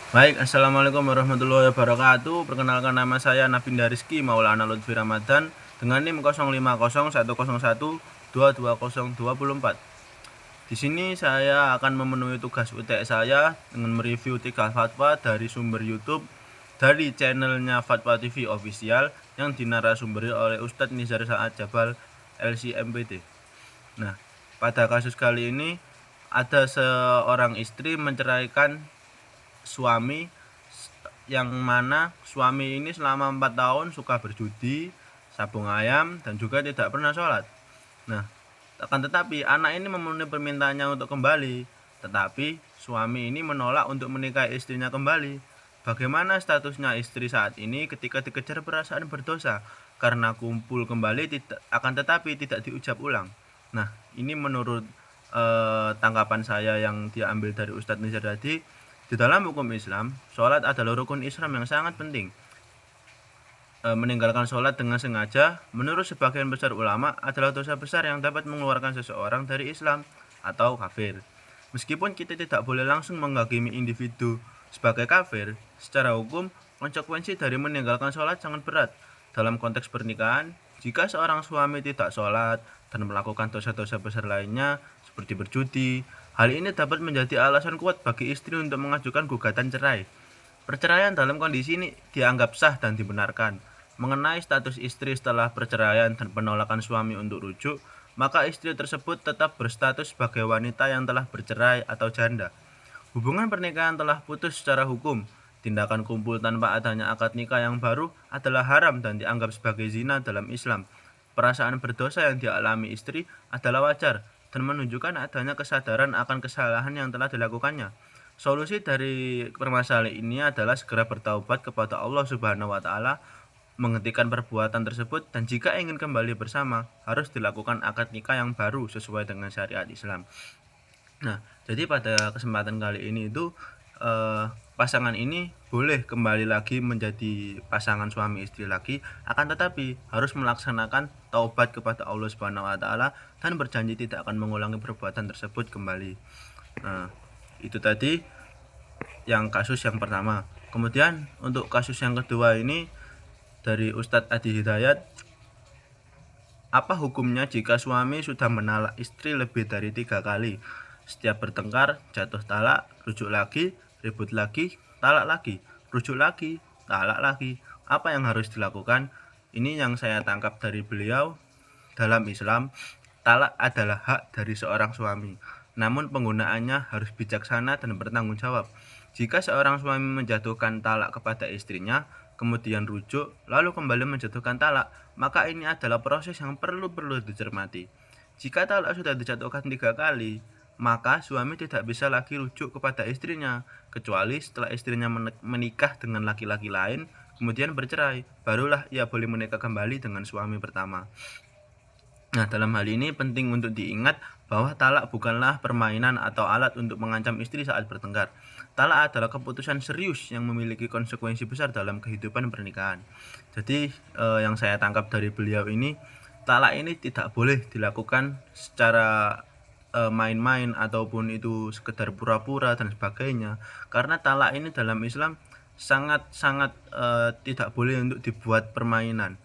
Baik, Assalamualaikum warahmatullahi wabarakatuh. Perkenalkan, nama saya Nabinda Rizky Maulana Lutfi Ramadan dengan NIM 050101220224. Di sini saya akan memenuhi tugas UTS saya dengan mereview 3 fatwa dari sumber YouTube dari channelnya Fatwa TV Official yang dinarasumberi oleh Ustadz Nizar Saad Jabal LCMPT. Nah, pada kasus kali ini ada seorang istri menceraikan suami, yang mana suami ini selama 4 tahun suka berjudi, sabung ayam, dan juga tidak pernah sholat. Nah, akan tetapi anak ini memenuhi permintaannya untuk kembali, tetapi suami ini menolak untuk menikahi istrinya kembali. Bagaimana statusnya istri saat ini ketika dikejar perasaan berdosa karena kumpul kembali akan tetapi tidak diucap ulang? Nah, ini menurut tanggapan saya yang diambil dari Ustadz Nizar tadi. Di dalam hukum Islam, sholat adalah rukun Islam yang sangat penting. Meninggalkan sholat dengan sengaja, menurut sebagian besar ulama, adalah dosa besar yang dapat mengeluarkan seseorang dari Islam atau kafir. Meskipun kita tidak boleh langsung menghakimi individu sebagai kafir, secara hukum, konsekuensi dari meninggalkan sholat sangat berat. Dalam konteks pernikahan, jika seorang suami tidak sholat dan melakukan dosa-dosa besar lainnya, seperti berjudi, hal ini dapat menjadi alasan kuat bagi istri untuk mengajukan gugatan cerai. Perceraian dalam kondisi ini dianggap sah dan dibenarkan. Mengenai status istri setelah perceraian dan penolakan suami untuk rujuk, maka istri tersebut tetap berstatus sebagai wanita yang telah bercerai atau janda. Hubungan pernikahan telah putus secara hukum. Tindakan kumpul tanpa adanya akad nikah yang baru adalah haram dan dianggap sebagai zina dalam Islam. Perasaan berdosa yang dialami istri adalah wajar dan menunjukkan adanya kesadaran akan kesalahan yang telah dilakukannya. Solusi dari permasalahan ini adalah segera bertaubat kepada Allah Subhanahu wa taala, menghentikan perbuatan tersebut, dan jika ingin kembali bersama harus dilakukan akad nikah yang baru sesuai dengan syariat Islam. Nah, jadi pada kesempatan kali ini itu pasangan ini boleh kembali lagi menjadi pasangan suami istri lagi, akan tetapi harus melaksanakan taubat kepada Allah Subhanahu wa taala dan berjanji tidak akan mengulangi perbuatan tersebut kembali. Nah, itu tadi yang kasus yang pertama. Kemudian untuk kasus yang kedua ini dari Ustadz Adi Hidayat, apa hukumnya jika suami sudah menalak istri lebih dari 3 kali? Setiap bertengkar, jatuh talak, rujuk lagi, ribut lagi, talak lagi, rujuk lagi, talak lagi. Apa yang harus dilakukan? Ini yang saya tangkap dari beliau. Dalam Islam, talak adalah hak dari seorang suami. Namun penggunaannya harus bijaksana dan bertanggung jawab. Jika seorang suami menjatuhkan talak kepada istrinya, kemudian rujuk, lalu kembali menjatuhkan talak, maka ini adalah proses yang perlu dicermati. Jika talak sudah dijatuhkan 3 kali, maka suami tidak bisa lagi rujuk kepada istrinya, kecuali setelah istrinya menikah dengan laki-laki lain, kemudian bercerai, barulah ia boleh menikah kembali dengan suami pertama. Nah, dalam hal ini penting untuk diingat bahwa talak bukanlah permainan atau alat untuk mengancam istri saat bertengkar. Talak adalah keputusan serius yang memiliki konsekuensi besar dalam kehidupan pernikahan. Jadi yang saya tangkap dari beliau ini, talak ini tidak boleh dilakukan secara main-main ataupun itu sekedar pura-pura dan sebagainya. Karena talak ini dalam Islam sangat-sangat tidak boleh untuk dibuat permainan.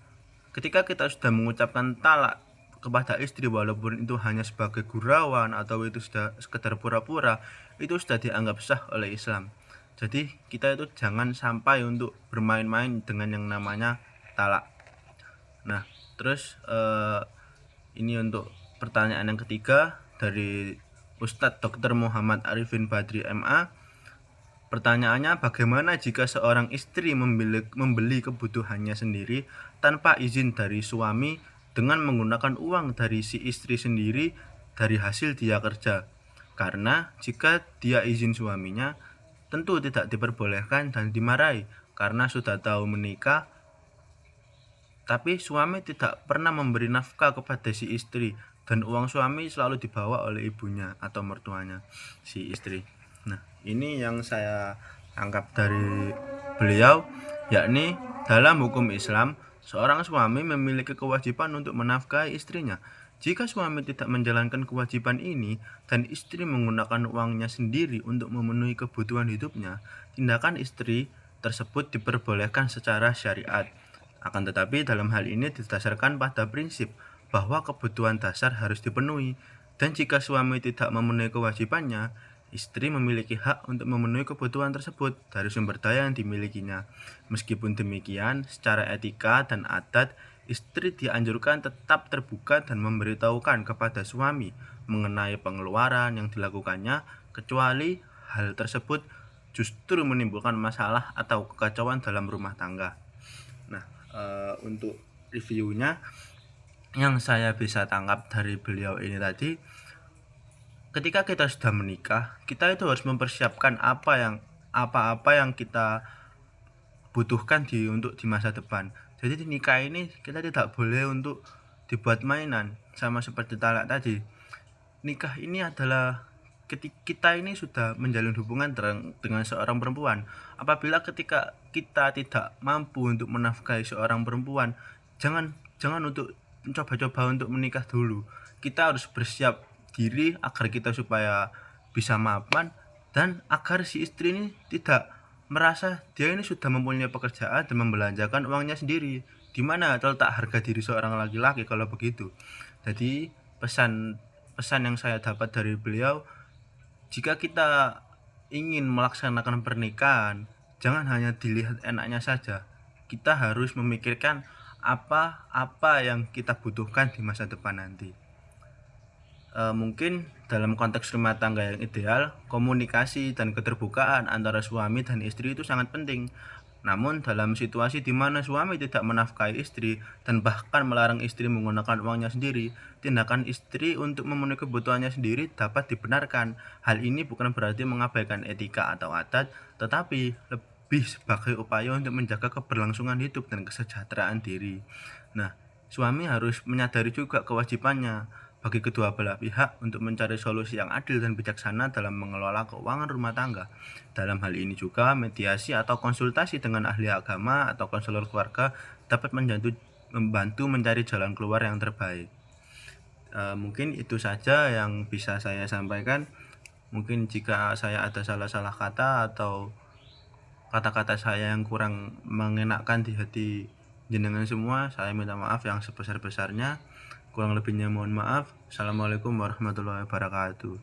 Ketika kita sudah mengucapkan talak kepada istri, walaupun itu hanya sebagai gurauan atau itu sudah sekedar pura-pura, itu sudah dianggap sah oleh Islam. Jadi kita itu jangan sampai untuk bermain-main dengan yang namanya talak. Nah, terus ini untuk pertanyaan yang ketiga dari Ustadz Dr. Muhammad Arifin Badri MA. Pertanyaannya, bagaimana jika seorang istri membeli kebutuhannya sendiri tanpa izin dari suami dengan menggunakan uang dari si istri sendiri dari hasil dia kerja? Karena jika dia izin suaminya, tentu tidak diperbolehkan dan dimarahi karena sudah tahu menikah, tapi suami tidak pernah memberi nafkah kepada si istri dan uang suami selalu dibawa oleh ibunya atau mertuanya si istri. Nah, ini yang saya tangkap dari beliau, yakni dalam hukum Islam, seorang suami memiliki kewajiban untuk menafkahi istrinya. Jika suami tidak menjalankan kewajiban ini dan istri menggunakan uangnya sendiri untuk memenuhi kebutuhan hidupnya, tindakan istri tersebut diperbolehkan secara syariat. Akan tetapi dalam hal ini didasarkan pada prinsip bahwa kebutuhan dasar harus dipenuhi, dan jika suami tidak memenuhi kewajibannya, istri memiliki hak untuk memenuhi kebutuhan tersebut dari sumber daya yang dimilikinya. Meskipun demikian, secara etika dan adat, istri dianjurkan tetap terbuka dan memberitahukan kepada suami mengenai pengeluaran yang dilakukannya, kecuali hal tersebut justru menimbulkan masalah atau kekacauan dalam rumah tangga. Nah, untuk reviewnya yang saya bisa tangkap dari beliau ini tadi, ketika kita sudah menikah, kita itu harus mempersiapkan apa-apa yang kita butuhkan untuk di masa depan. Jadi di nikah ini kita tidak boleh untuk dibuat mainan, sama seperti talak tadi. Nikah ini adalah ketika kita ini sudah menjalin hubungan dengan seorang perempuan. Apabila ketika kita tidak mampu untuk menafkahi seorang perempuan, jangan untuk mencoba-coba untuk menikah dulu. Kita harus bersiap diri agar kita supaya bisa mapan, dan agar si istri ini tidak merasa dia ini sudah mempunyai pekerjaan dan membelanjakan uangnya sendiri. Di mana terletak harga diri seorang laki-laki kalau begitu? Jadi pesan yang saya dapat dari beliau, jika kita ingin melaksanakan pernikahan, jangan hanya dilihat enaknya saja. Kita harus memikirkan apa yang kita butuhkan di masa depan nanti. Mungkin dalam konteks rumah tangga yang ideal, komunikasi dan keterbukaan antara suami dan istri itu sangat penting. Namun dalam situasi di mana suami tidak menafkahi istri dan bahkan melarang istri menggunakan uangnya sendiri, tindakan istri untuk memenuhi kebutuhannya sendiri dapat dibenarkan. Hal ini bukan berarti mengabaikan etika atau adat, tetapi lebih sebagai upaya untuk menjaga keberlangsungan hidup dan kesejahteraan diri. Nah, suami harus menyadari juga kewajibannya bagi kedua belah pihak untuk mencari solusi yang adil dan bijaksana dalam mengelola keuangan rumah tangga. Dalam hal ini juga, mediasi atau konsultasi dengan ahli agama atau konselor keluarga dapat membantu mencari jalan keluar yang terbaik. Mungkin itu saja yang bisa saya sampaikan. Mungkin jika saya ada salah-salah kata atau kata-kata saya yang kurang mengenakkan di hati jenengan semua, saya minta maaf yang sebesar-besarnya. Kurang lebihnya mohon maaf. Assalamualaikum warahmatullahi wabarakatuh.